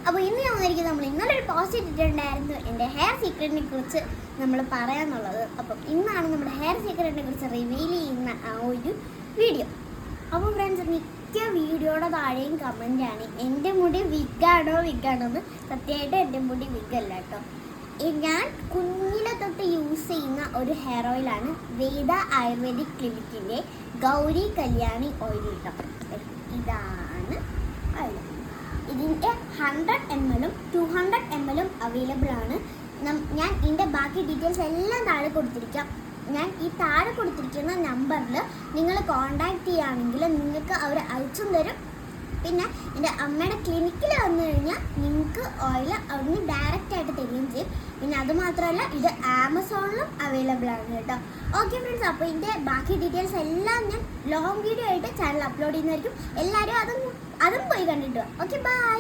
അപ്പോൾ ഇന്ന് ഞാൻ വന്നിരിക്കുന്നത് നമ്മൾ ഇന്നലെ ഒരു പോസ്റ്റ് ഇട്ടിട്ടുണ്ടായിരുന്നു എൻ്റെ ഹെയർ സീക്രറ്റിനെ കുറിച്ച് നമ്മൾ പറയാന്നുള്ളത്. അപ്പം ഇന്നാണ് നമ്മുടെ ഹെയർ സീക്രറ്റിനെ കുറിച്ച് റിവീൽ ചെയ്യുന്ന ആ ഒരു വീഡിയോ. അപ്പോൾ ഫ്രണ്ട്സ്, മിക്ക വീഡിയോയുടെ താഴെയും കമൻറ്റാണ് എൻ്റെ മുടി വിഗാണോ എന്ന്. സത്യമായിട്ട് എൻ്റെ മുടി വിഗല്ല കേട്ടോ. ഞാൻ കുഞ്ഞിലെ തൊട്ട് യൂസ് ചെയ്യുന്ന ഒരു ഹെയർ ഓയിലാണ് വേദ ആയുർവേദിക് ക്ലിനിക്കിൻ്റെ ഗൗരി കല്യാണി ഓയിൽ കേട്ടോ. ഇതാണ് ഓയിൽ. ഇതിൻ്റെ 100 ml 200 ml അവൈലബിൾ ആണ്. ഞാൻ ഇതിൻ്റെ ബാക്കി ഡീറ്റെയിൽസ് എല്ലാം താഴെ കൊടുത്തിരിക്കാം. ഞാൻ ഈ താഴെ കൊടുത്തിരിക്കുന്ന നമ്പറിൽ നിങ്ങൾ കോൺടാക്ട് ചെയ്യുകയാണെങ്കിൽ നിങ്ങൾക്ക് അവർ അയച്ചും തരും. പിന്നെ എൻ്റെ അമ്മയുടെ ക്ലിനിക്കിൽ വന്നു കഴിഞ്ഞാൽ നിങ്ങൾക്ക് ഓയിൽ അവിടുന്ന് ഡയറക്റ്റായിട്ട് തരികയും ചെയ്യും. പിന്നെ അതുമാത്രമല്ല, ഇത് ആമസോണിലും അവൈലബിൾ ആണ് കേട്ടോ. ഓക്കെ ഫ്രണ്ട്സ്, അപ്പോൾ ഇതിൻ്റെ ബാക്കി ഡീറ്റെയിൽസ് എല്ലാം ഞാൻ ലോങ് വീഡിയോ ആയിട്ട് ചാനൽ അപ്ലോഡ് ചെയ്യുന്നതായിരിക്കും. എല്ലാവരും അതും പോയി കണ്ടിട്ട് വാ. Okay, by.